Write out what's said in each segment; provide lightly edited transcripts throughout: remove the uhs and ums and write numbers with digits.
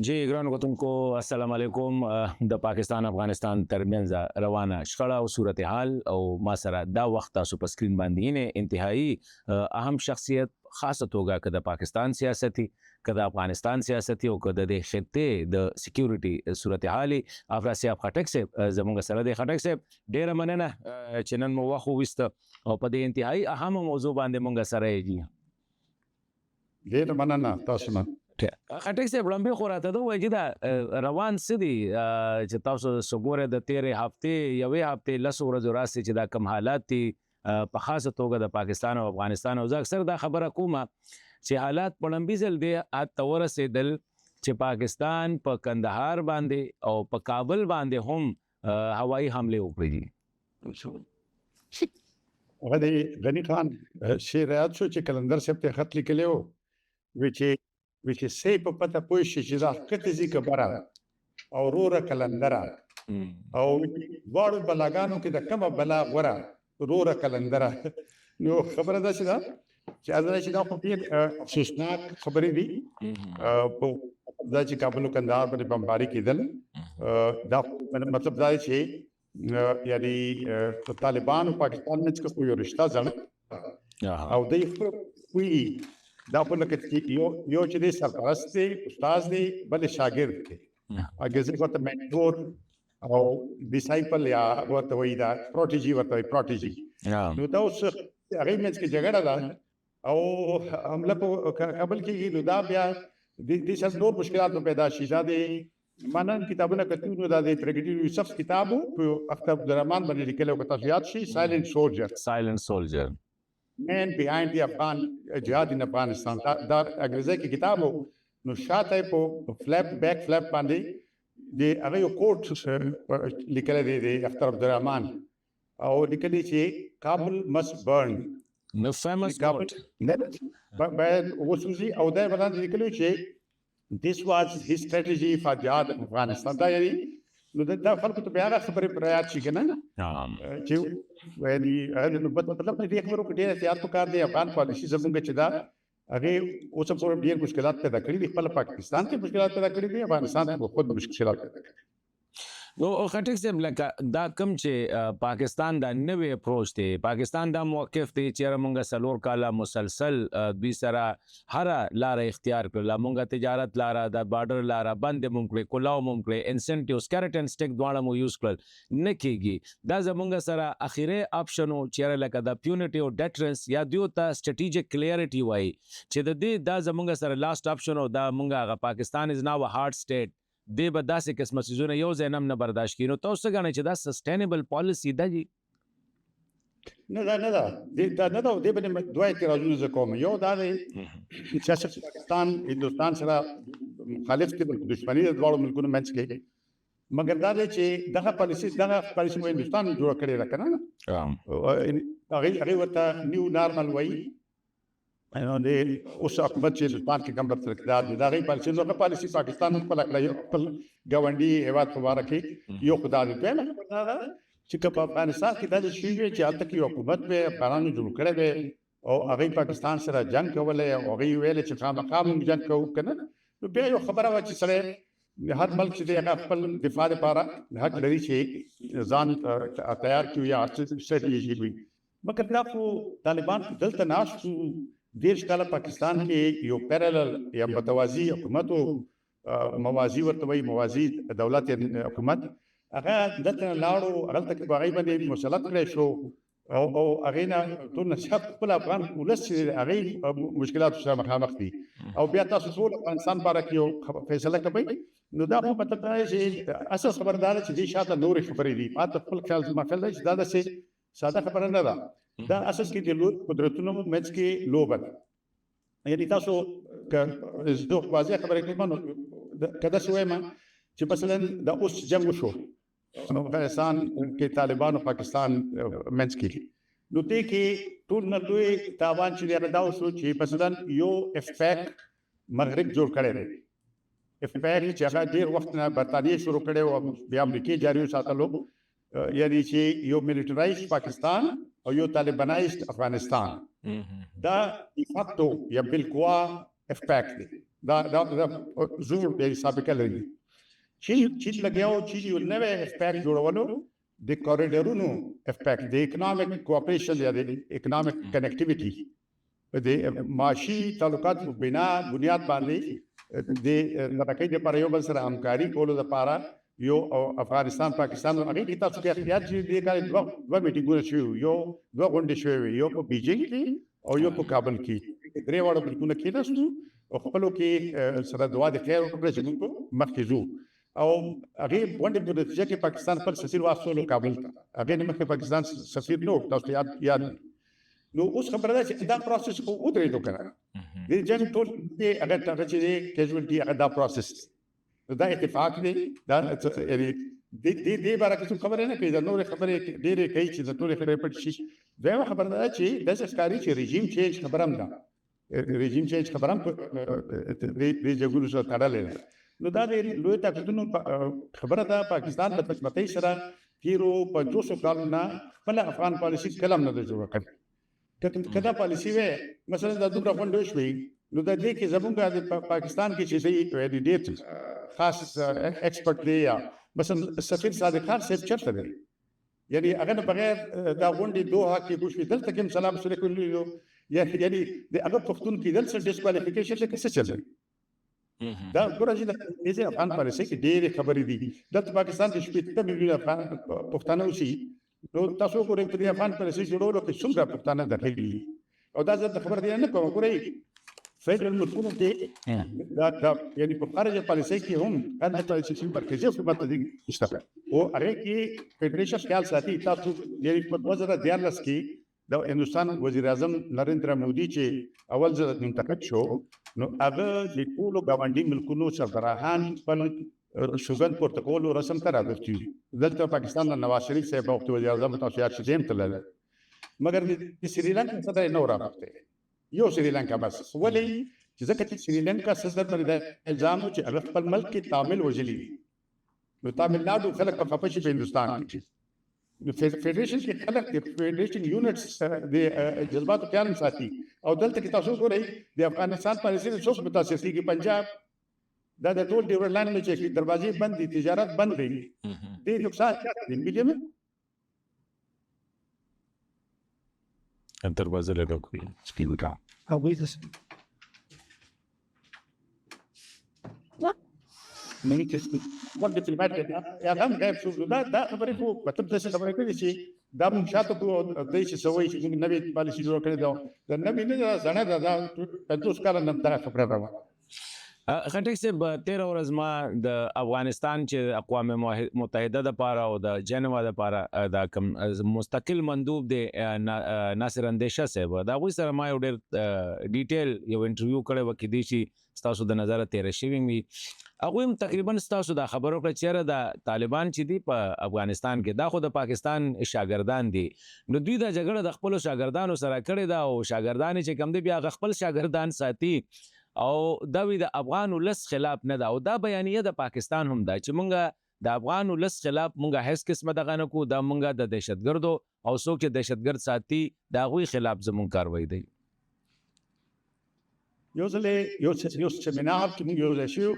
جی ګرانو کتونکو السلام علیکم. د پاکستان افغانستان ترمنځ روانه شخړه او صورتحال او ما سره دا وخت تاسو په سکرین باندې نه انتهایی اهم شخصیت خاصه توګه که د پاکستان سیاستي که د افغانستان سیاستي او که د خطې د سکیورټي صورتحال افراسیاب خټک صاحب زموږ سره د خټک صاحب ډیره مننه چې نن مو وخت وست او په دې انتهایی اهم موضوع باندې مونږ سره یې ډیره مننه تاسو نه خټک صاحب لمبه خو راته دا وایي چې دا روان څه دي چې تاسو څګوره د تیرې هفتې یوې هفتې لسو ورځو راستي چې دا کم حالات دي په خاصه توګه د پاکستان او افغانستان او زه اکثر دا خبره کومه چې حالات په لمبي ځل دی ته ورسېدل چې پاکستان په کندهار باندې او په کابل باندې هم هوایي حمله وکړي. غني غني خان شي رات شو چې کلندر صاحب ته خط لیکلی و چې سې په پته پوه شي چې دا کته زی کبره او روره کلندره او واړو بلاګانو کې د کومه بلا غوره روره کلندره نو خبره ده چې دا خو ډیر افسوسناک خبرې دي په دا چې کابل او کندهار باندې بمباري کېدل دا مطلب دا چې یعنی طالبان او پاکستان منځ کې یو رشتہ ځل او دوی خپل دا په لکه چې یو چې دی سرپرست دی استاد دی بل شاګرد دی اګه زه کوته منټور او ډیسایپل یا ورته وایي دا پروټیجي نو دا اوس هغه منځ کې جګړه ده او حمله په کابل کې نو دا بیا د څه نور مشکلات پیدا شي دا د مانن کتابونه کتو نو دا د برګیډیر یوسف کتابو په اختر عبدالرحمن باندې لیکلو کته یاد شي سایلنٹ سولجر Man behind the Afghan jihad in Afghanistan. دا انګریزي کې کتاب نو شاته په فلپ باندې د هغه یو کوټ لیکل دی د اختر عبدالرحمن او لیکلي چې کابل must burn. نو فیمس کوټ باید وسوسي او دا باندې لیکلي چې this was his strategy for jihad in Afghanistan. دا یعنی نو دا خلکو ته بیا خبرې پر یاد شي کنه چې وایي نو مطلب دې خبرو کې ډېر احتیاط وکړ دی افغان پالیسي زموږ چې دا هغه اوس په ډېر مشکلات پیدا کړي دي خپل پاکستان کې مشکلات پیدا کړي دي افغانستان کې خود مشکلات پیدا کړي. نو خټک صاحب لکه دا کم چې پاکستان دا نوې اپروچ دی پاکستان دا موقف دی چې موږ سلور کاله مسلسل دوی سره هر لار اختیار کړل موږ تجارت لار د بارډر لار بند مونږ کلاو مونږ انسنټیوز کیرټ ان سټیک دواړه مو یوز کړل نه کیږي دا زمونږ سره اخیری آپشن او چې لکه د پیونټي او ډیټرنس یا دیو ته سټریټیجیک کلیئرټي وای چې د دې دا زمونږ سره لاست آپشن او دا مونږه پاکستان از ناو ا هارد سټیټ دی به داسې قسمه څیزونه یو ځای نه برداشت کړي نو تاسو څنګه چې دا سسټینبل پالیسی ده جی نه دا دی باندې دوه اعتراضونه زه کوم یو دا دی سیاست پاکستان هندوستان سره مخالف دي بلکې دښمني د دواړو ملکونو منځ کې مګر دا دی چې دغه پالیسی مو هندوستان جوړ کړی ده کنه هغه ورته نیو نارمل وایي نو د اوس حکومت چې هندوستان کې کوم برتر دا غي پالیسی پاکستان خپل خپل ګاونډي هیواد په واره کې یو خدای دې نه چې په افغانستان کې د شي چې حالت کې حکومت به قانون جوړ کړي به او هغه پاکستان سره جنگ کولای او هغه ویل چې خامخا موږ جنگ کوو کنه نو بیا یو خبره و چې سره هر ملک چې هغه خپل دفاع لپاره حق لري چې ځان تیار کړي یا ستراتیژي وي مګر دا خو طالبان دلته ناشو دیش کاله پاکستان کې یو پیرالل یا متوازی حکومت او موازی ورته وایي موازی دولت حکومت هغه دلته لاړو هغه تک باغی باندې مسلط کړی شو او هغه نه ټول نشاب خپل افغان ولس هغه مشکلات سره مخامخ دي او بیا تاسو ټول افغانستان باره کې یو فیصله کوي نو دا په مطلب دی چې اساس خبردار چې دې شاته نور خبرې دي ما ته خپل خیال ما خیال دی دا د ساده خبره نه ده دا اساس کې د لوی قدرتونو منځ کې لوبه یعنی تاسو که زه واضح خبرې کوم نو کدا شوې ما چې مثلا د اوس جنگ وشو نو افغانستان کې طالبان او پاکستان منځ کې نو دې کې ټول نه دوی تاوان چې دا اوس چې مثلا یو افیکټ مغرب جوړ کړی دی افیکټ چې هغه ډیر وخت نه برتانیې شروع کړي او بیا امریکای جاری وساتلو یعنی چې یو ملیټرایز پاکستان او یو طالبانایزد افغانستان دا ډیفاکټو یا بالکوا افیکټ دی دا زور د سابقه لري چې لګیاو چې یو نوې افیکټ جوړولو د کوریډورونو افیکټ د اکونومیک کوآپریشن یا د اکونومیک کنیکټیویټي د معاشي تعلقات په بنیاد باندې د لکه د پر یو بل سره همکاري کولو لپاره یو افغانستان پاکستان هغه کې تاسو کې اختیار چې د کال دوه میټینګونه شوي یو دوه غونډې شوي یو په بیجینګ کې او یو په کابل کې درې واړه ملکونه کې نشو او خپلو کې سره دعا د خیر وکړه چې موږ مخکې ځو او هغه غونډې په نتیجه کې پاکستان خپل سفیر واستولو کابل ته هغه نه مخکې پاکستان سفیر نو تاسو یاد نو اوس خبره ده چې دا پروسس خو ودرېدو کنه د جنګ ټول دې هغه چې کیژوالټي هغه دا پروسس دا اتفاق دی دا یعنی دې باره کې خبره نه کوي دا نور خبره ډېرې کوي چې د ټولې خبرې پټ شي دویمه خبره ده چې داسې ښکاري چې رژیم چینج خبره هم ده رژیم چینج خبره هم دې جګړو سره تړلې ده نو دا د لوی طاقتونو خبره ده پاکستان د پچمتۍ سره تیرو 500 کالو نه خپل افغان پالیسي کلم نه ده جوړه کړې کدا پالیسي وې مثلا د دومره غونډې شوې نو د دې کې زموږ د پاکستان کې چې دی ډېر خاص ایکسپرت دی یا مثلا سفیر صادق خان صاحب چرته دی یعنی هغه بغیر دا غونډې دوه کې کوشش دلته کوم سلام سره کولی یعنی د هغه پښتون کې دلته ډیسکوالیفیکیشن څه څه چل دا ګورځي د دې افغان پالیسي کې ډېرې خبرې دي دلته پاکستان کې شپږ میلیونه پښتانه اوسي نو تاسو ګورئ په دې افغان پالیسي جوړولو کې څومره پښتانه داخلي او دا ځکه خبر دی نه کوم ګورئ فیډرل ملکونو کې دا یعنی په خارجه پالیسي کې هم کنه پالیسي مرکزي حکومت دي مشترک او هغه کې فیډریشن خیال ساتي تاسو یعنی په 2014 کې د هندستان وزیر اعظم نریندرا مودي چې اول ځل منتخب شو نو هغه د ټولو ګاونډي ملکونو سرداران خپل شوګن پروتوکول رسم ته راغلي دلته پاکستان د نواز شریف صاحب وخت وزیر اعظم تاسو یاد شې تلل مګر د سریلانکا صدر نو راغته یو سریلانکا بس ولې چې ځکه چې سریلانکا صدر باندې الزام چې هغه خپل ملک کې تامل وجلی نو تامل ناډو خلک په خپل شي په هندستان کې نو فیډریشن کې خلک د فیډریشن یونټس د جذباتو خیال ساتي او دلته کې تاسو ګورئ د افغانستان پالیسي څوک متاثر دي کې پنجاب دا د ټول ډیورلاند نه چې دروازې بند دي تجارت بند دي د نقصان دي مليونه دروازه لګو سپیډ او وې مې کې وخت په لمر یا هم غیب شو دا خبرې خو مطلب څه خبرې کوي چې دا موږ شاته کو د دې سوي چې نوې پالیسي جوړ کړې دا د نوې نه ځنه دا 5 کال نه دا خبره راوړه خټک صاحب 13 ورځ ما د افغانستان چې اقوام متحده د پاره او د جنوا د پاره د کوم مستقل مندوب دی ناصر اندیشه صاحب دا غوي سره ما یو ډېر ډیټیل یو انټرویو کړی و کې دی چې تاسو د نظر تیر شوی وي هغه هم تقریبا تاسو دا خبرو کړ چې د طالبان چې دی په افغانستان کې دا خو د پاکستان شاګردان دي نو دوی د جګړه د خپل شاګردانو سره کړی دا او شاګردان چې کم دی بیا خپل شاګردان ساتي او دا وی د افغان ولس خلاف نه دا او دا بیانیه د پاکستان هم دا چې مونږه د افغان ولس خلاف مونږه هیڅ قسمه دغه نه کو دا مونږه د دهشتګردو او څوک چې دهشتګرد ساتي دا غوي خلاف زمون کاروي دی یو سیمینار کې موږ یو ځای شو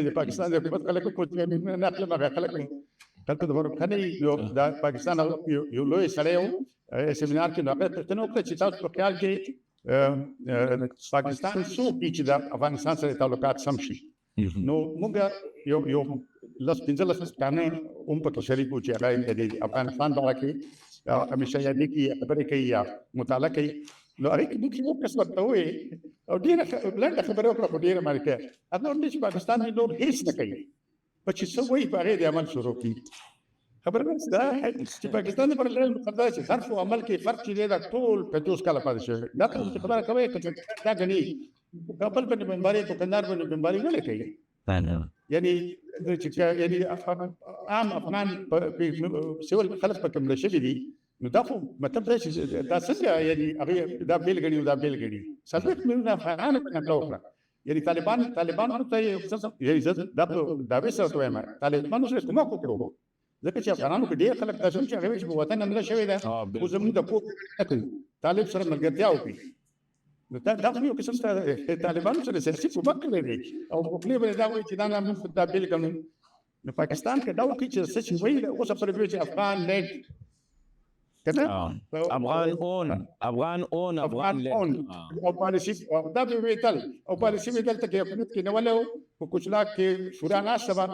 د پاکستان د حکومت خلکو په دې نه خپل مغه خلک کله د ورکنه یو د پاکستان یو لوی سړی و سیمینار کې نو هغه پښتنو کې چې تاسو په خیال کې پاکستان څو چې د افغانستان سره تعلقات سم شي نو موږ یو لاس پنځه ستانه په شریک و چې هغه د افغانستان په اړه کې همیشه یې کې خبرې کوي یا مطالعه کوي نو هغه کې موږ یو کس ورته وي او ډیره بلند خبره وکړه په ډیره مارکه اته چې پاکستان نور هیڅ نه کوي په چې څه وایي په هغه د عمل شروع کړي خبر نه ده چې پاکستان پر لړل مقدس چې صرف او عمل کې فرق چې دا ټول په توس کاله پاتې شوی دا خبره کوي چې دا غني خپل په بمباري په کندهار باندې بمباري نه کوي یعنی چې یعنی عام افغان سیول خلک په کوم شي دي نو دا خو مطلب دا چې دا څنګه یعنی هغه دا بیل غړي دا بیل غړي سبب موږ افغان په نقل یعنی طالبان ته یعنی دا به سره وایم طالبان سره کومه کوو ځکه چې افغانانو کې ډېر خلک داسې چې هغه په وطن حمله شوی ده او زموږ د پوهې طالب سره ملګرتیا وکړي نو دا خو یو قسم سره طالبانو سره سیاسي کومک لري او په خپل باندې دا وایي چې دا نه موږ دا بیل کوو. نو پاکستان کې دا وایي چې څه چې وایي اوس په دې چې افغان لیډ کنه افغان اون او پالیسی دا به ویل او پالیسی ویل ته کې حکومت کې نه ولو په کوچلا کې شورا نه سبا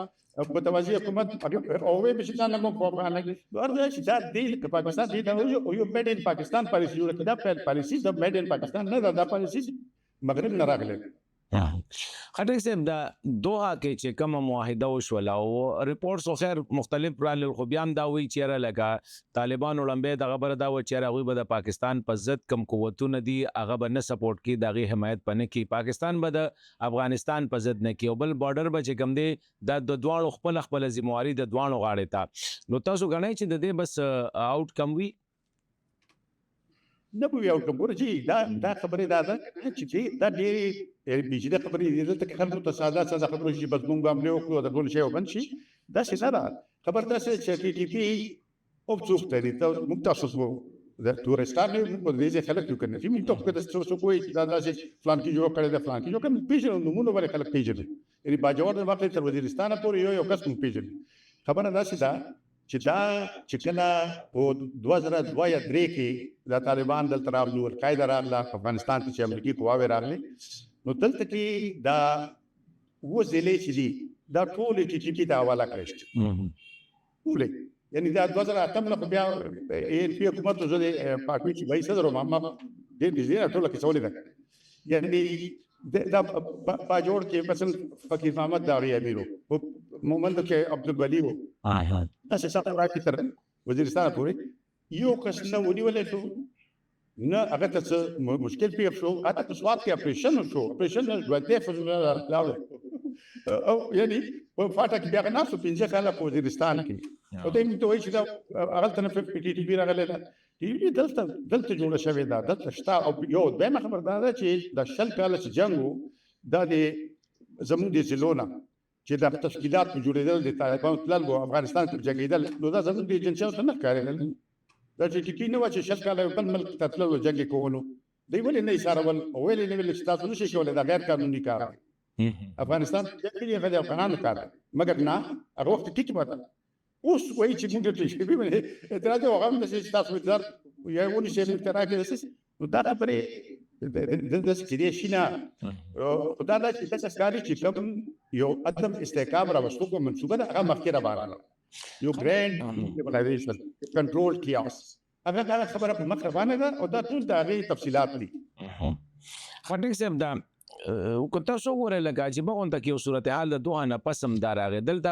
په توازی حکومت او وی به چې نه مو په نه ورته چې دا د پاکستان دی دا یو میډ ان پاکستان پالیسی جوړه کړه. دا پالیسی د میډ ان پاکستان نه دا پالیسی مغرب نه راغله. خټک صاحب دا دوحه کې چې کوم معاهده وشوله او ریپورټس خو خیر مختلف رال خو بیا هم دا وی چیرې لګه طالبان ولنبه د خبره دا و چې هغه به د پاکستان په ضد کم قوتونه دي هغه به نه سپورټ کی دغه حمایت پنه کی پاکستان به د افغانستان په ضد نه کی او بل بارډر به چې کم دی د دواړو خپل ذمہواری د دواړو غاړه تا. نو تاسو غنئ چې د دې بس آوټ کم وی نه به یو کوم چې دا خبره ده چې دا ډېری بيجي خبرې دي ته خلکو ته ساده خبرې چې بس مونږ هم له وکړو د ټول شی وبن شي دا څه نه ده خبر تاسو چې ټي پی او څوک ته دي ته موږ تاسو وو د تورستانو په دې خلک یو کنه چې موږ ته په څه کوی دا چې فلان کې جوړ کړی دا فلان کې جوړ کړي پیژنو نمونه ولې خلک پیژني یعنی باجوړ د واقع تر وزیرستان پورې یو کس موږ پیژني. خبره دا چې دا چې کله په 2002 یا 3 کې د طالبان دلته راغلي او قاعده راغله افغانستان ته چې امریکای قواوې راغلي نو دلته کې دا وزلې چې دي دا ټول چې دا حواله کړی ټول یعنی دا 2008 نه بیا پی حکومت زده پاکوي چې وایي صدر محمد دې دې ټول کې څولې ده یعنی دا باجوړ کې مثلا فقیر محمد داغي امیرو مومند کې عبد الولي وو تاسو څنګه راځي تر وزیرستان پورې یو کس نه ونیولې ته نه هغه ته مشکل پیښ شو اته په سواد کې اپریشن نه ورته فزلاله او یعنی په فاټه کې بیا نه سو پنځه کاله په وزیرستان کې او ته موږ ته وایي چې دا هغه ته په پی ټی پی راغله ټي وی دلته جوړه شوې ده دلته شتا او یو دمه خبردار ده چې د شل کاله چې جنگ دا د زموږ د زلونه چې د تشکیلات جوړېدل د طالبانو تلل او افغانستان ته جنگیدل نو دا زموږ د جنسیت ته نه کارېدل دا چې کې نه و چې شل کاله بل ملک ته تلل او جنگ کولو دی ولې نه اشاره ول او ولې نه ویل چې تاسو نشئ کولای دا غیر قانوني کار افغانستان کې غیر قانوني کار مګر نه هغه وخت کې پاتہ اوس وایي چې موږ ته شي به اعتراض وغم د تاسو انتظار یو ونی شي اعتراض کوي نو دا پرې د سکري شینا خدای دا چې تاسو ښکاري چې کوم یو عدم استحکام راوستو کوم منصوبه هغه مخکې را بارانه یو ګرانډ اورګنایزیشن کنټرول کیاس هغه خبره په مخ روانه ده او دا ټول د هغې تفصیلات دي. خټک صاحب دا کو تاسو وګورئ لکه چې مونږ ته یو صورتحال د دوه نه پسم دار راغی دلته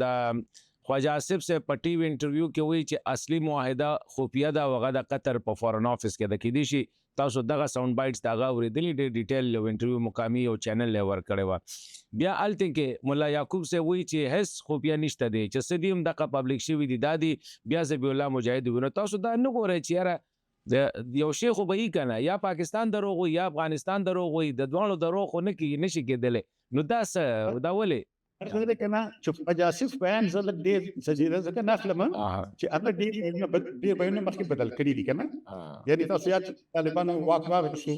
د خواجه آصف سے په ټي وی انټرویو کې وی چې اصلي معاهده خفیه ده وغه د قطر په فورن افیس کې د کېدی شي تاسو دغه ساوند بایټس دغه اوریدلې ډېر ډیټیل یو انټرویو مقامی او چینل لور کړی و بیا الته کې مولا یعقوب سے وی چې هیڅ خفیه نشته دی چې سدیم دغه پبلک شوی دی دادی بیا زبی الله مجاهد ونه تاسو دا نه ګورئ چې یاره د یو شیخ به یې کنه یا پاکستان دروغ یا افغانستان دروغ د دوانو دروغ نه کې نشي کېدلې نو دا څه دا ولې هغه کنه چې اجازه بیان زل ډېر سجیده ځکه ناخلم چې هغه ډېر بیان مخکې بدل کړی دي کنه یعنی تاسو یاد طالبانو واکوا شو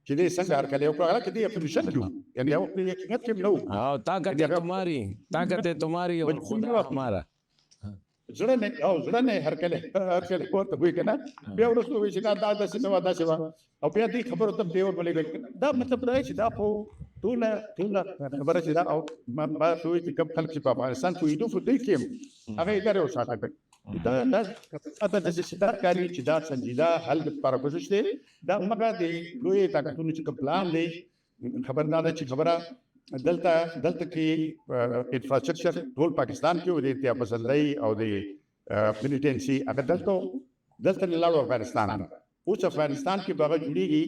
چې دې څنګه هر کله یو کړه چې دې اپریشن کړو یعنی یو حقیقت کې نو او طاقت تمہاری اور خدا ہمارا زړه نه هر کله ورته وي کنه بیا ورسره وي چې دا د سینما دا شوا او بیا دې خبرو ته دی ور بلې دا مطلب دا چې دا په ټول خبره چې دا او ما سوي چې کوم خلک په افغانستان کې دوه فدې کې هغه ادارې او ساتل دا اته د ستار کاری چې دا سنجیده حل لپاره کوشش دی دا مګه دی لوی طاقتونو چې پلان دی خبردار چې خبره دلته کې انفراستراکچر ټول پاکستان کې ودی ته پسندای او د ملیټنسي هغه دلته لاړو افغانستان اوس افغانستان کې باغ جوړیږي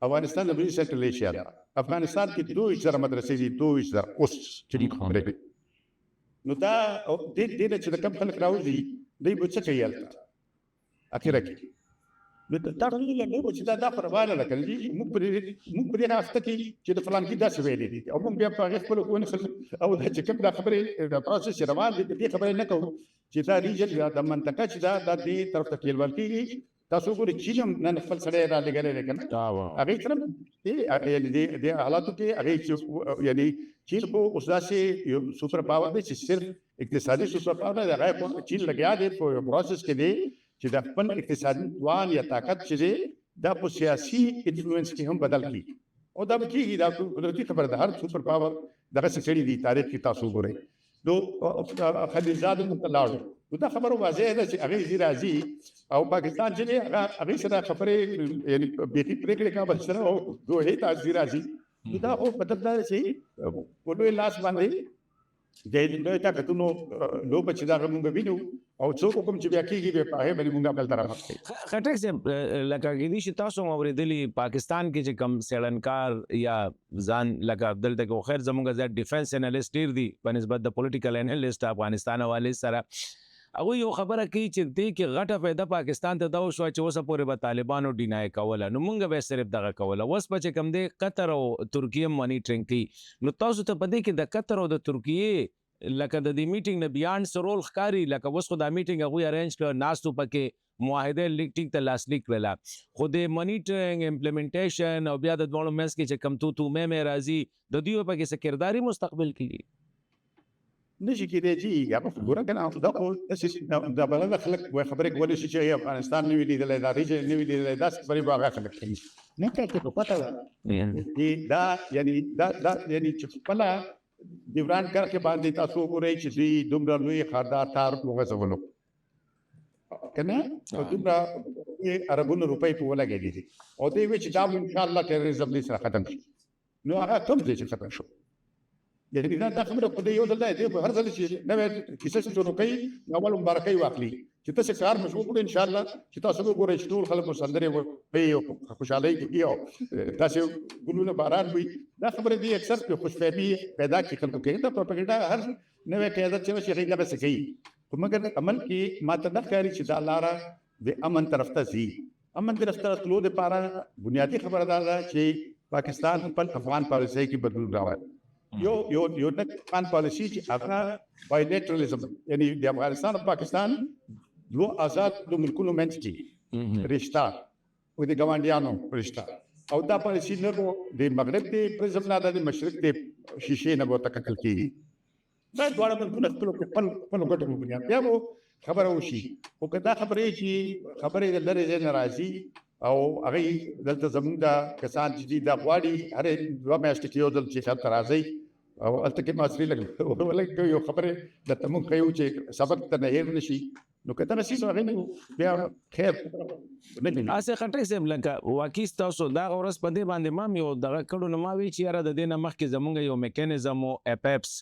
افغانستان د بری سیټل ایشیا افغانستان کې 2000 مدرسې دي 2000 اوس چې خبرې نو دا د چې کوم خلک راوځي دوی به څه کوي اخیره کې نو دا ټول چې دا پروانه ده کنه موږ په دې هفته کې چې د فلان کې دا څه ویلې دي او موږ بیا په خپل کوونه او دا چې کوم دا خبرې د پروسس روان دي دې خبرې نه کوو چې دا ریجن یا د منطقه چې دا د دې طرف ته کېل ورکیږي تاسو ګورئ چین هم نن خپل سړی را لېږلی دی که نه هغې سره یعنې دې حالاتو کې هغې چې یعنې چین خو اوس داسې یو سوپر پاور دی چې صرف اقتصادي سوپر پاور نه دی هغه چین لګیا دی په یو پروسس کې دی چې د خپل اقتصادي توان یا طاقت چې دی دا په سیاسي انفلوئنس کې هم بدل کړي او دا به کېږي دا قدرتي خبره ده هر سوپر پاور دغسې کړي دي تاریخ کې تاسو ګورئ نو خلیلزاد هم ورته لاړو نو دا خبره واضح ده چې هغې ځي راځي او پاکستان چې دی هغې سره خبرې یعنې بیخي پرېکړې کابل سره او دوحې ته ځي راځي نو دا خو مطلب دا دی چې په لوی لاس باندې د لوی طاقتونو لوبه چې دغه موږ وینو او څوک کوم چې بیا کېږي بیا په هغې باندې موږ خپل طرف کوي خټک صاحب لکه کېدای شي تاسو هم اورېدلي پاکستان کې چې کوم څېړنکار یا ځان لکه دلته کې خو خیر زموږ زیات ډیفینس انالیسټ ډېر دي په نسبت د پولیټیکل انالیسټ افغانستان حوالې سره هغوی یو خبره کوي چې دې کې غټه فایده پاکستان ته دا وشوه چې اوسه پورې به طالبانو ډینای کوله نو موږ به صرف دغه کوله اوس به چې کوم دی قطر او ترکیه مانیټرینګ کوي نو تاسو ته په دې کې د قطر او د ترکیې لکه د دې میټینګ نه بیانډ څه رول ښکاري لکه اوس خو دا میټینګ هغوی ارینج کړه ناستو پکې معاهده ټیک ته لاسلیک کړله خو د مانیټرینګ امپلیمنټیشن او بیا د دواړو منځ کې چې کوم تومې راځي د دوی پکې څه کرداري مستقبل کېږي نشي کېدای چې هغه ګوره که نه دا خو داسې دا بلده خلک وایي خبرې کولی شي چې افغانستان نه وي لیدلی دا ریجن نه وي لیدلی داسې خبرې به هغه خلک کوي نه ته په پته ده دا یعنې چې خپله ډیورنډ کرښې باندې تاسو وګورئ چې دوی دومره لوی خاردار تار وغځولو که نه او دومره اربونو روپۍ په ولګېدې دي او دوی وایي چې دا به انشاءالله ټیرریزم دې سره ختم شي نو هغه کوم ځای چې ختم شو یعنې دا خبره خو دې یو ځل دی په هر ځل چې نوې کیسه شروع کوي اول مبارکۍ واخلي چې تاسې کار مشروع کړو انشاءالله چې تاسو وګورئ چې ټول خلک مو سندرې وایي او خوشحالۍ کوي او داسې ګلونه باران وي دا خبرې دې اکثر په خوشفهمي پیدا کړي خلکو کې دا پروپاګنډا هر نوې قیادت چې وشي هغې دغسې کوي خو مګر عمل کې ما ته نه ښکاري چې دا لاره د امن طرف ته ځي امن طرف ته تلو دپاره بنیادي خبره دا ده چې پاکستان خپل افغان پالیسۍ کې بدلون راوړي یو نه افغان پالیسي چې هغه بایلیټرالزم یعنی د افغانستان او پاکستان دوه آزاد ملکونو منځ کې رشته او د ګاونډیانو رشته او دا پالیسي نه د مغرب د پرزم نه د مشرق د شیشې نه به تککل کېږي دا دواړه ملکونه خپل ګټو په بنیاد بیا به خبره وشي خو که دا خبرې چې خبرې د لرې ځای نه راځي او هغې دلته زموږ دا کسان چې دي دا غواړي هرې 2 میاشتې کې یو ځل چې هلته راځئ او هلته کې معصري لږ یو خبرې درته موږ ښیو چې سبق ته نه هېر نه شي نو که دغسې نو هغې بیا خیر اسې خټک صاحب لکه واقعي ستاسو دغه ورځ په دې باندې ما هم یو دغه کړو نو ما وی چې یاره د دې نه مخکې زموږ یو میکانیزم و اپیپس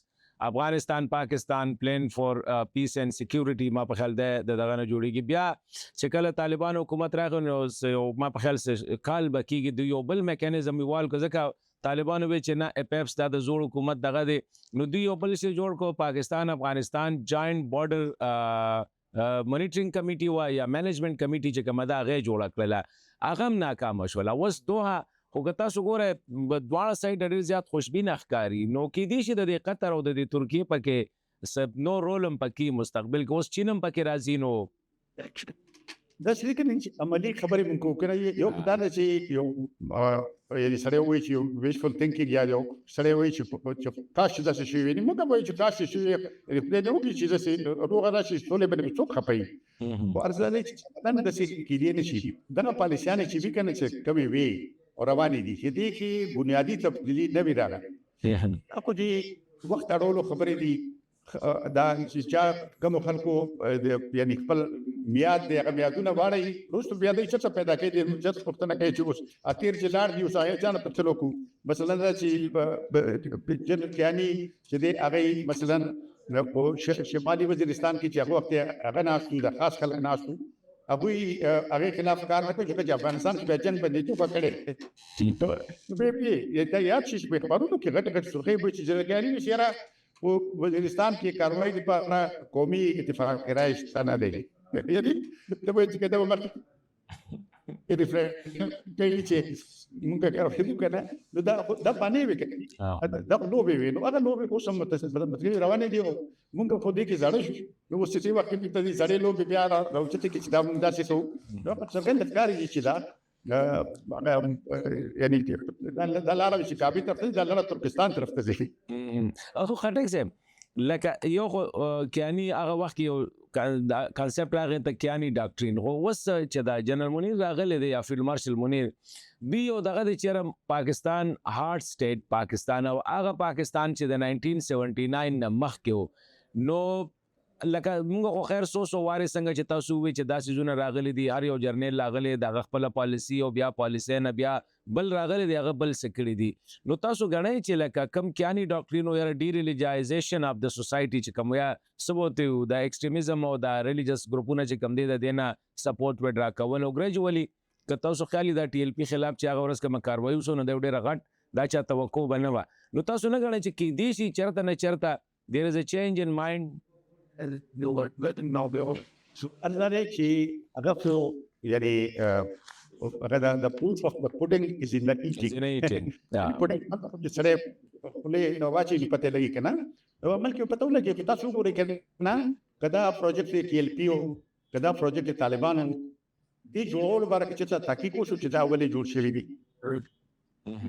افغانستان پاکستان پلان فور پیس اینڈ سیکیورټي ما په خیال دغه نه جوړیږي بیا چې کله طالبان حکومت راغی نو ما په خیال کال به کېږي د یو بل میکانیزم یوال کو ځکه طالبانو وی چې نه اپیپس دا د زوړ حکومت دغه دی نو دوی یو بل شی جوړ کو پاکستان افغانستان جاینټ بارډر مانیټرینګ کمیټي وا یا مینجمنٹ کمیټي چې کومه ده هغه جوړه کړله هغه هم ناکامه شوله اوس دوه خو که تاسو ګوره دواړه سایډ ډېر زیات خوشبینه ښکاري نو کېدای شي د دې قطر او د دې ترکیې پکې نو رول هم پکې مستقبل کې اوس چین هم پکې راځي نو دا چې کوم عملي خبرې موږ کوو کنه یو دا ده چې یو یعنې سړی وایي چې یو ویشفل تھنکینګ یا یو سړی وایي چې کاش چې داسې شوي وي موږ هم وایو چې کاش چې شوي خدای دې وکړي چې داسې روغه راشي سولې باندې څوک خفوي خو عرض دا دی چې نه داسې کېدی نه شي دغه پالیسیانې چې وي که نه چې کمې وي او روانې دي چې دې کې بنیادي تبدیلي نه وي راغلی خو دې وخت اړولو خبرې دي دا چې چا کومو خلکو یعنې خپل میاد دی هغه میادونه واړوي وروسته بیا دوی چېرته پیدا کوي د جج پوښتنه کوي چې اوس اتېر چې لاړ دي اوس هغه چا نه په څه وکړو مثلا دا چې جنرال کیاني چې دی هغې مثلا شمالي وزیرستان کې چې هغه وخت هغه ناست وو د خاص خلک ناست وو هغوی هغې خلاف کار نه کوي چې افغانستان کې بیا جنګ باندې چوپه کړې دا یاد شي چې په اخبارونو کې غټ غټ سرخۍ به چې جنرال کیاني وي چې یاره وزیرستان کې کاروایی لپاره قومي اتفاق رایې شته نه دی یعنې ته وایي چې که دا به مخکې کوي چې مونږ کاروایی وکړو که نه نو دا بانې وې که دا لوبې وې نو هغه لوبې اوس هم روانې دي او مونږ خو دې کې زړه شو نو اوس چې وخت کې ته دې زړې لوبې بیا راوچتې کې چې دا مونږ داسې کوو نو په څرګند ښکاري چې دا یعنی دا لاره چې کابل طرف ته دا لاره ترکستان طرف ته ځي خو خټک صاحب لکه یو خو کیانی هغه وخت یو کانسپټ راغی ته کیانی ډاکټرین خو اوس چې دا جنرال منیر راغلی دی یا فیلډ مارشل منیر بي یو دغه د چیرې پاکستان هارت سټیټ پاکستان او هغه پاکستان چې د 1979 نه مخکې نو لکه موږ خو خیر سو واره څنګه چې تاسو وی چې دا سيزونه راغلي دي هر یو جرنیل راغلي د خپل پالیسی او بیا پالیسی نه بیا بل راغلي دی هغه بل سکړي دي نو تاسو غنئ چې لکه کم کیانی ډاکټرین او ډی ریلیجایزیشن اف د سوسایټي چې کوم یا سبوت د ایکستریمزم او د ریلیجیس ګروپونه چې کم دي د دینه سپورټ وډرا کول او ګریجوالي که تاسو خیالي د ټي ال پی خلاف چې هغه ورس کوم کاروایی وسو نو د ډېر غټ دا چا توقع بنوا نو تاسو نه غنئ چې کې دي شي چرته نه چرته there is a change in mind انا چې هغه خو یعنی هغه د proof of the pudding is in the eating pudding چې سره له نو واچي پته لګي کنه نو عمل کې پته ولګي چې تاسو ګورئ کنه کدا پروجیکټ ټي ال پی او کدا پروجیکټ طالبان دي جوړول ورکه چې تحقیق وشو چې دا ولې جوړ شوی دی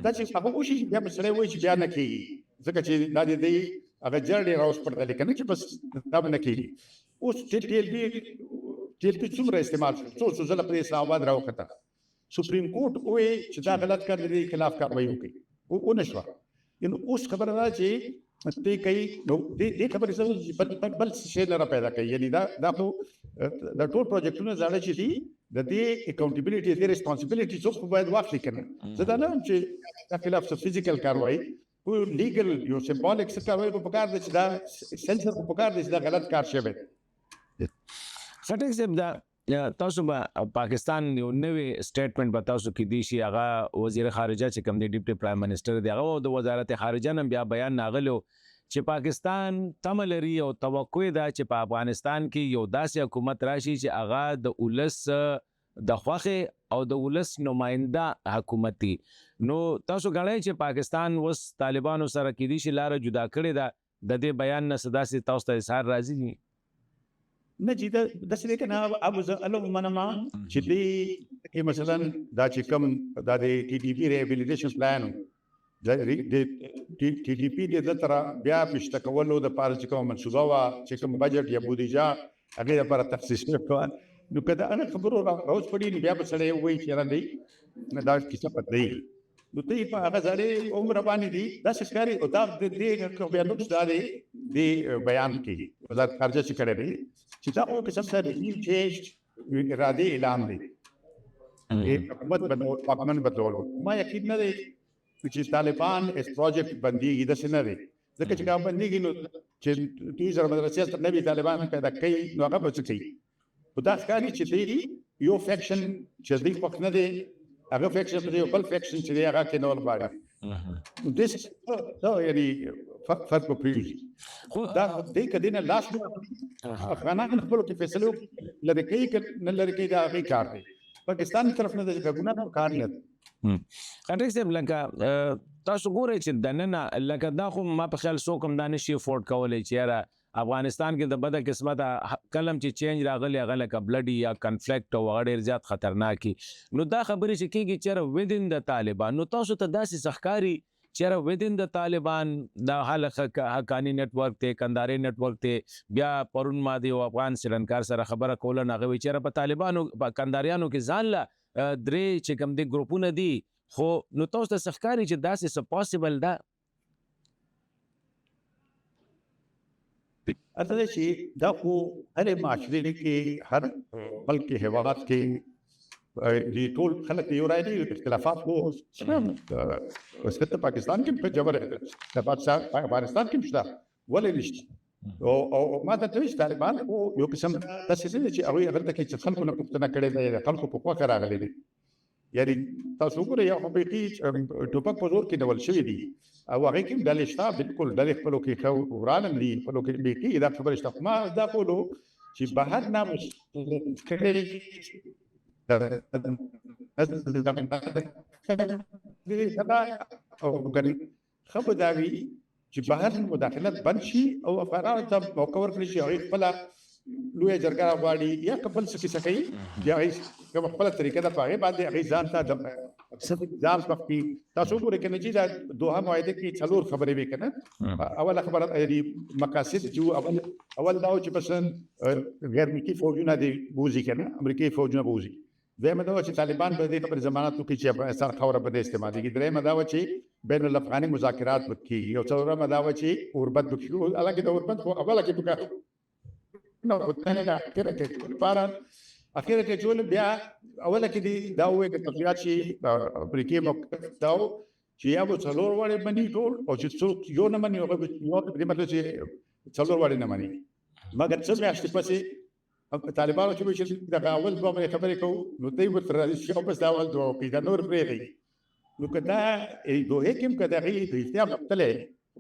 دا چې هغه وشي بیا مسله وایي چې بیا نه کیږي ځکه چې دا دې هغه جړې راوس پړدل کنه چې بس دا نه کیږي اوس ټي ال پی څومره استعمال شو څو ځله په اسلام آباد راوخته سپریم کورټ وایي چې دا غلط کار دی خلاف کاروایی وکړي او نشو نو اوس خبره ده چې دې کوي نو دې خبرې سره بل څه نه پیدا کوي یعنی دا خو د ټول پروجیکټونو ځاړه چې دي د دې اکاونټیبিলিټي د ریسپانسیبিলিټي څوک باید واخلي کنه زه دا نه چې دا خلاف فزیکل کاروایی او لیګل یو سمبولیک څه کاروایی په کار دي چې دا سنسر په کار دي چې دا غلط کار شوی خټک صاحب دا تاسو به پاکستان یو نوې سټیټمنټ به تاسو کې دی شي هغه وزیر خارجه چې کوم دی ډیپټي پرایم منسٹر دی هغه د وزارت خارجه نن بیا بیان ناغلو چې پاکستان تملري او توقع ده چې په افغانستان کې یو داسې حکومت راشي چې هغه د ولس د خوخه او د ولس نماینده حکومتي نو تاسو غواړئ چې پاکستان وس طالبانو سره کې دي چې لار جدا کړي ده د دې بیان نه صدا سي تاسو ته اظهار راځي نه چې د څه کنه ابو زلو منما چې دې مثلا دا چې کوم دا د ټي ټي پی ریهابیلیټیشن پلان د ټي ټي پی د تر بیا پښته کولو د پاره چې کوم منصوبه وا چې کوم بجټ یا بودیجه هغه لپاره تخصیص وکړ نو کله انا خبرو راوځ پړي بیا په سره وایي چې را دی نه دا کیسه پد دی نو ته په هغه ځای عمر باندې دی دا ښکاری او دا د دې بیا نو ځای دی بیان کوي وزارت خارجه چې کړی دی چې دا او کسب سره دی چې ارادي اعلان دی حکومت بدلول ما یقین نه دی چې طالبان اس پروجیکټ بندي د سینه دی ځکه چې کوم بندي نو چې دوی زره مدرسې سره نبی طالبان پیدا کوي نو هغه به څه کوي خدا ښکاري چې دی یو فیکشن چې دی وخت نه دی هغه فیکشن دی بل فیکشن چې هغه کې نور باندې دیس دا یعنی فرق په پیږي خو دا دې کدی نه لاس افغانان خپل کې فیصله لري کوي نه لري کوي دا هغه کار دی پاکستان طرف نه د ګناه کار نه خټک صاحب لکه تاسو ګورئ چې دننه لکه دا خو ما په خیال څوک هم دا نشي افورډ کولی چې یاره افغانستان کې د بده قسمته کلم چې چینج راغلی هغه لکه بلډي یا کنفلیکټ او هغه ډېر زیات خطرناکي نو دا خبرې چې کېږي چېرې ودین د طالبان نو تاسو ته داسې ښکاري چېرې ودین د طالبان دا حقاني نیټورک دی کندهاري نیټورک دی بیا پرون ما دی افغان سیلنکار سره خبره کوله نو هغه وایي چېرې په طالبانو په کندهاریانو کې ځان له درې چې کوم دی ګروپونه دي خو نو تاسو ته ښکاري چې داسې څه پاسبل ده اته چې دا خو هر معاشرې کې هر ملک هیواد کې دي ټول خلک یو راځي اختلافات وو اوس په پاکستان کې په جبر د افغانستان کې مشته ولې نشته او ما ته تویش طالبان او یو قسم تاسو چې هغه هغه کې چې خلکو نه پوښتنه کړې ده خلکو په خوا راغلي دي یعنی تاسو ګورئ یو حقیقي ټوپک په زور کې ډول شوی دی او هغه کې د لښتا بالکل د خپلو کې خو ورانم دي خپلو کې بیخي دا خبره شته ما دا کولو چې بهر ناموس کړي او ګری خبرداري چې بهر مداخلت بند شي او افغانانو ته موقع ورکړي چې هغوی خپله لویه جرګه راغواړي یا که بل څه کیسه کوي چې هغوی کومه خپله طریقه ده په هغې باندې هغوی ځان ته ځان وختي تاسو وګورئ که نه چې دا دوحه معاهده کې 4 خبرې وې که نه اوله خبره یعنې مقاصد چې اول دا و چې مثلا غیر ملکي فوجونه دې بوځي که نه امریکایي فوجونه بوځي دویمه دا و چې طالبان به دې خبرې ضمانت وکړي چې افغانستان خاوره به دې استعمالېږي دریمه دا و چې بین الافغاني مذاکرات به کېږي او څلورمه دا و چې اوربند به کېږي حالانکه د اوربند خو اوله کې پکار نو دا اخره کې لپاره اخره کې ټول بیا اوله کې دی دا وایي چې تفصیلات شي امریکایي موقف دا و چې یا به څلور واړې مني ټول او چې څوک یو نه مني هغه به دې مطلب چې څلور واړې نه مني مګر څه میاشتې پسې طالبانو چې وایي دغه اول دوه باندې خبرې کوو نو دوی ورته راځي چې او بس دا اول دوه وکړي دا نور پرېږدي نو که دا دوی کې هم که د هغې د اختیار غوښتلی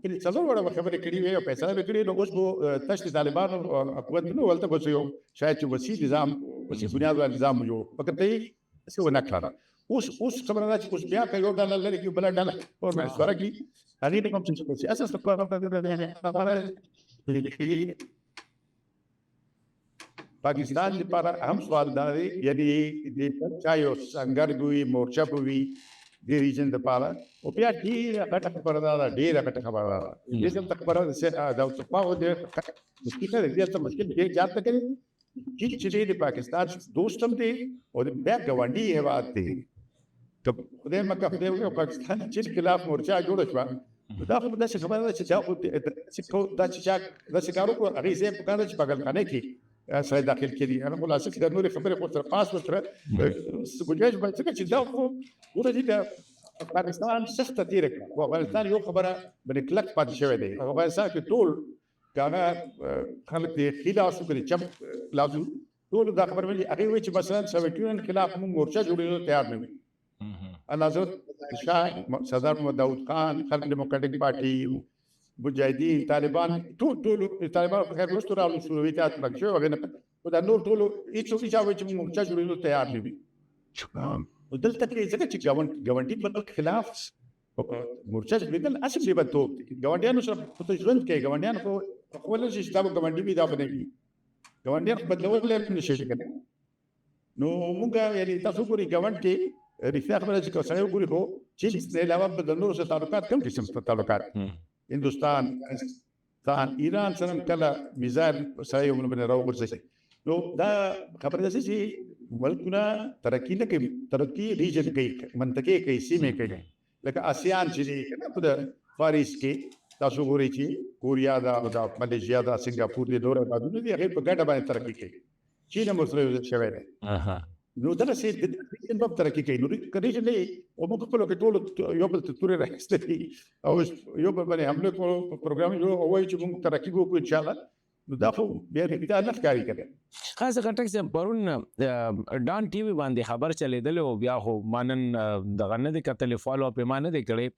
کې څلور وړه خبرې کړې وې او فیصله به کړې نو اوس به تش د طالبانو حکومت نه ولته به یو شاید چې وسیع نظام وسیع بنیاد والا نظام جوړ فقط ته یې څه ونه کړه اوس خبره ده چې اوس بیا که یو ډله لرې کړي بله ډله اور مشوره کړي هغې ته کوم څه اساس پاکستان لپاره اهم سوال دا دی یعنې د چا یو سنګر به وي مورچه به وي دې ریجن لپاره او بیا ډېره غټه خبره ده ډېره غټه خبره ده دې دلته خبره ده دا پاو دې مشکل نه دی ته مشکل دې جات ته کوي چې د پاکستان دوست هم دی او د بیا ګاونډي هېواد دی ته خدای مکه خدای وکړه پاکستان چې خلاف مورچه جوړه شوه دا خو داسې خبره ده چې دا چې داسې کار وکړو هغې ځای په کار ده چې په ګلخانه کې سره داخل کړي انا خلاصه کې د نورې خبرې خو تر پاس ورته ګنجایش باید څنګه چې دا خو ورته دي د افغانستان سخته تېره کړه خو افغانستان یو خبره باندې کلک پاتې شوی دی افغانستان کې ټول که هغه خلک د خلاف شو که د چپ لازم ټول دا خبره وایي هغې وایي چې مثلا سویټیون خلاف موږ مورچه جوړېدو تیار نه وي حضرت شاه صدر محمد داود خان خلق ډیموکراټک پارټي مجاهدین طالبان ټول طالبان په خیر وروسته راغلل شروع اتحاد پرک شوی هغې نه خو دا نور ټولو هېڅوک چا وایي چې موږ مورچه جوړېدو تیار نه وي دلته کې ځکه چې ګاونډي بل خلاف مورچه جوړېدل اصل لیونتوب دی ګاونډیانو سره خو ژوند کوي ګاونډیان خو پخپله شي چې دا به ګاونډي وي دا به نه وي ګاونډیان بدلولی هم نه شي که نه نو موږ یعنې تاسو وګورئ ګاونډ کې رښتیا خبره چې که سړی وګوري خو چین نه علاوه به د نورو سره تعلقات کوم قسم تعلقات هندوستان ایران سره کله میزایل سره یو بل راوغورځي نو دا خبره ده چې ملکونه ترقي نه کوي ترقي ریجن کوي منطقې کوي سیمې کوي لکه آسیان چې دی په د فار ایسټ کې تاسو ګورئ چې کوریا دا ملیشیا دا سنګاپور دي نور هېوادونه دي هغې په ګډه باندې ترقي کوي چین هم ورسره یو ځای شوی دی نو دغسې ریجن به هم ترقي کوي نو که ریجن نه وي او موږ خپلو کې ټولو یو بل ته تورې راخیستلې او یو بل باندې حمله کولو پروګرام جوړ او وایي چې موږ ترقي وکړو انشاءالله نو دا خو بیا رښتیا نه ښکاري که نه خاص کنټک صاحب پرون ډان ټي وي باندې خبر چلېدلی او بیا خو ما نن دغه نه دی کتلی فالو اپ یې ما نه دی کړی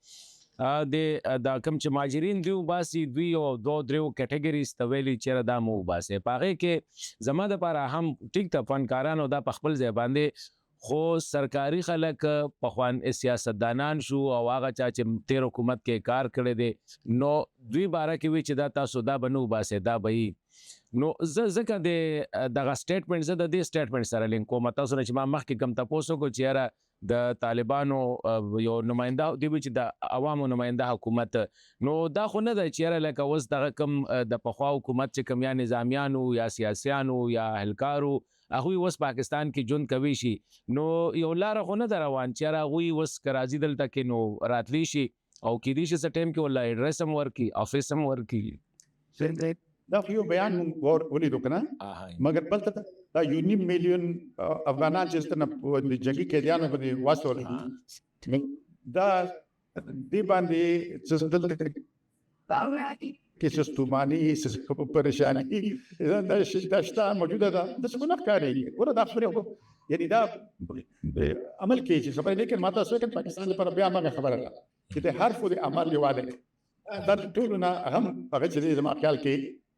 دا کوم چې مهاجرین دوی وباسي دوی یو دوه درېو کټګریز ته ویلي چېرې دا مو وباسئ په هغې کې زما دپاره هم ټیک ته فنکارانو دا په خپل ځای باندې خو سرکاري خلک پخوان سیاستدانان شو او هغه چا چې تیر حکومت کې کار کړی دی نو دوی باره کې وي چې دا تاسو دا به نه وباسئ دا به یي نو زه ځکه دغه سټیټمنټ زه د دې سټیټمنټ سره لینک کوم تاسو نه چې ما مخکې کوم تپوس وکړو چې یاره د طالبانو یو نماینده دی چې د عوامو نماینده حکومت نو دا خو نه ده چې یاره لکه اوس دغه کوم د پخوا حکومت چې کوم یا نظامیانو یا سیاسیانو یا اهلکارو هغوی اوس پاکستان کې ژوند کوي شي نو یو لاره خو نه ده روان چې یاره هغوی اوس که راځي دلته کې نو راتلی شي او کیدای شي څه ټایم کې والله ایډرس هم ورکړي افیس هم ورکړي دا خو یو بیان موږ ولیدو که نه مګر بل ته دا 1.5 میلیون افغانان چې دلته نه د جنګي قیدیانو باندې واستول دا دې باندې څه دلته کې څه ستوماني څه پریشاني دا شته موجوده ده داسې خو نه ښکارېږي ګوره دا خبرې یعنې دا عمل کوي چې خبرې لیکن ما تاسو وکړم پاکستان لپاره بیا هماغه خبره ده چې د حرف د عمل یوالی دا ټولو نه اهم هغه چې دی زما خیال کې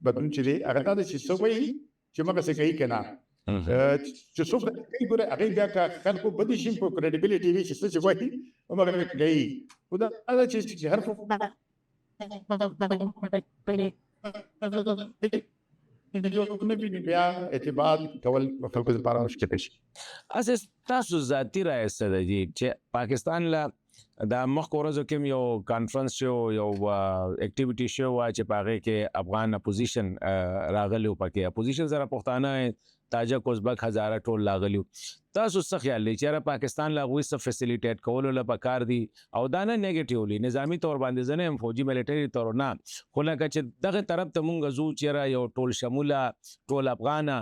بدلون چې دی هغه دا دی چې څه وایي چې مګسې کوي که نه چې څوک کوي ګوره هغې بیا که خلکو بدې شي په کریډیبلټي وي چې څه چې وایي هماغه کوي خو دا چې حرف بیا اعتماد کول په خلکو لپاره مشکل شي. اساس تاسو ذاتی رائے څه ده جی چې پاکستان لا د مخکې ورځو کې یو کانفرنس شو یو اکټیویټي شو چې په هغې کې افغان اپوزیشن راغلی و پکې اپوزیشن سره پښتانه تاجک ازبک هزاره ټول راغلي تاسو څه خیال دی چې پاکستان لا هغوی څه فیسیلیټیټ کولو له پکار دي او دا نه نیګیټیولی نظامي طور باندې زه نه یم فوجي ملیټري طور نه خو لکه چې دغه طرف ته مونږ ځو چېرې یو ټول شموله ټول افغانه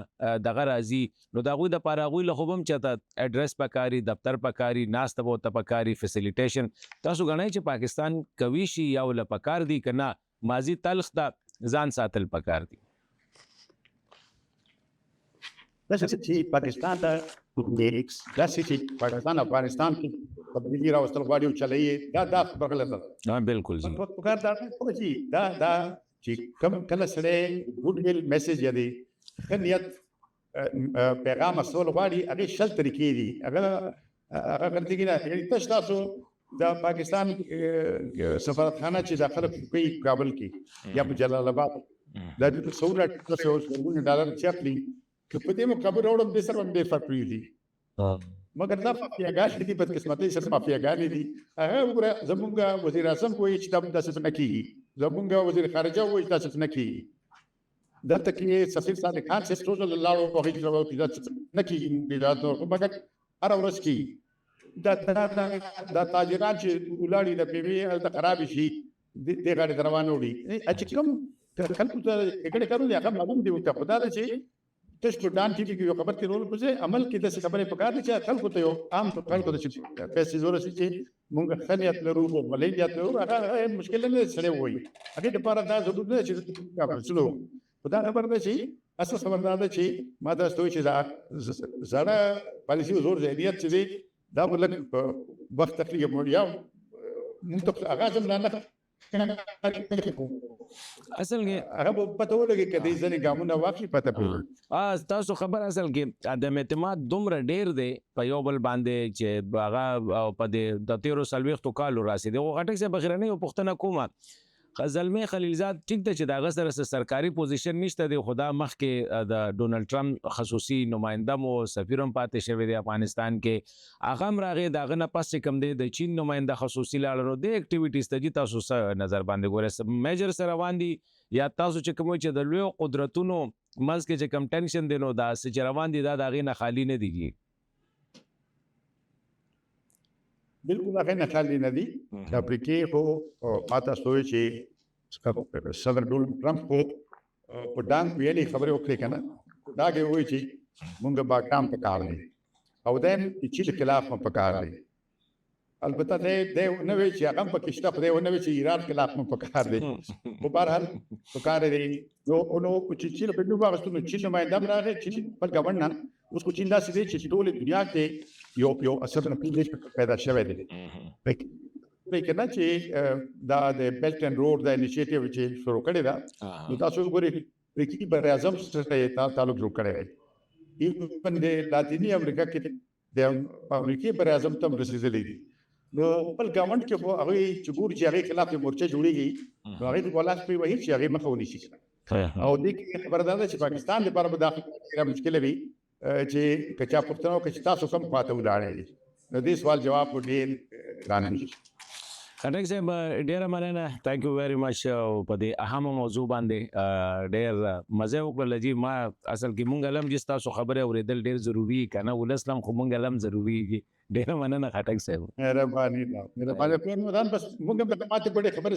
دغه راځي نو د هغوی دپاره هغوی له خوب هم چېرته اډرس پکاري دفتر پکاري ناسته به ورته پکاري فیسیلیټیشن تاسو ګڼئ چې پاکستان قوي شي یا له پکار دي که نه ماضي تلخ ته ځان ساتل پکار دي داسې چې پاکستان ته داسې چې پاکستان افغانستان کې تبدیلي راوستل غواړي او چلوي دا خبره غلطه ده. بالکل جی پکار دا چې دا چې کله سړی ګوډ ویل میسج یا دی ښه نیت پیغام اصول غواړي هغې شل طریقې دي هغه غلطي نه یعنې تاسو د پاکستان سفارتخانه چې دا خلک کوي کابل کې یا په جلال آباد دا د څومره $200 چې اخلي که په دې مقابل راوړم دې سره هم ډېر فرق پرېږدي مګر دا مافیاګانې دي بدقسمتۍ سره مافیاګانې دي هغه وګوره زمونږ وزیر اعظم وایي چې دا داسې نه کېږي زمونږ وزیر خارجه وایي داسې نه کېږي دلته کې سفیر صادق خان چې څو ځله لاړو هغې چې راوړو داسې نه کېږي مګر هره ورځ کېږي دا تاجران چې ولاړي د پیمې هلته خرابې شي دې غاړې ته روان وړي چې کوم خلکو ته ګډې کارونه دي هغه معلوم دي ورته خو دا ده چې تاسو په ډان ټي وي کې یو خبر تیرول پسې عمل کې داسې خبرې پکار دي چې خلکو ته یو عام خلکو ته چې پیسې زور شي چې مونږ ښه نیت لرو او بلې نیت لرو هغه مشکل نه سړی وایي هغې دپاره دا ضرورت نه چې چلو خو دا خبر ده چې اصل خبر دا ده چې ما دا ستوي چې دا زړه پالیسي او زور ذهنیت چې دی دا به لږ په وخت تقریبا یا مونږ ته آغاز هم نه اصل کې هغه به پته ولګي که دې ځینې ګامونه واخلي پته پوهېږي تاسو خبر اصل کې عدم اعتماد دومره ډیر دی په یو بل باندې چې هغه په دې د 13 کالو راسېدي خو خټک صاحب اخرنۍ یو پوښتنه کومه زلمی خلیلزاد ټیک ده چې د هغه سره سرکاري پوزیشن نشته دی خو دا مخکې د ډونالډ ټرمپ خصوصي نماینده مو سفیر هم پاتې شوی دی افغانستان کې هغه هم راغی د هغه نه پس چې کوم دی د چین نماینده خصوصي لاړ نو دې اکټیویټیز ته جي تاسو څه نظر باندې ګورئ میجر سره روان دي یا تاسو چې کوم چې د لویو قدرتونو منځ کې چې کم ټینشن دی نو دا چې روان دي دا د هغې نه خالي نه دي بالکل هغه نه خالي نه دي د افریقې خو ما تاسو وایي چې صدر ډونالډ ټرمپ خو په ډانګ ویلې خبرې وکړې که نه دا هغې وایي چې مونږ باکام پکار دی او دیم د چین خلاف هم پکار دی البته دی ونه وایي چې هغه هم پکې شته خو دی ونه وایي چې ایران خلاف هم پکار دی خو بهرحال پکار دی نو چې چین په نوم واخیستو نو چین نماینده هم راغی چین خپل ګورنر اوس خو چین داسې دی چې ټولې دنیا کې یو اصل نپولیس پیدا شوی دی که نه چې دا د بیلټ اینډ روډ دا انیشیټیو چې شروع کړې ده نو تاسو وګورئ امریکایي براعظم سره یې تعلق جوړ کړی دی ایون د لاتیني امریکا کې د امریکایي براعظم ته هم رسېدلی دي نو خپل ګاونډ کې خو هغوی چې ګوري چې هغې خلاف یې مورچه جوړېږي نو هغې په لاس پرې وهي چې هغې مخه ونیسي او دې کې خبره دا ده چې پاکستان لپاره به دا ډېره مشکله وي چې که چا پوښتنه وکړي چې تاسو کوم خواته ولاړئ نو دې سوال جواب ډېر ګران وي خټک صاحب ډېره مننه تhank you very much په دې اهمه موضوع باندې ډېر مزه وکړله جي ما اصل کې مونږ هم چې ستاسو خبرې اورېدل ډېر ضروري که نه ولس هم خو مونږ هم ضروري دي ډېره مننه خټک صاحب مهرباني بس مونږ هم د ماتې پړې خبرې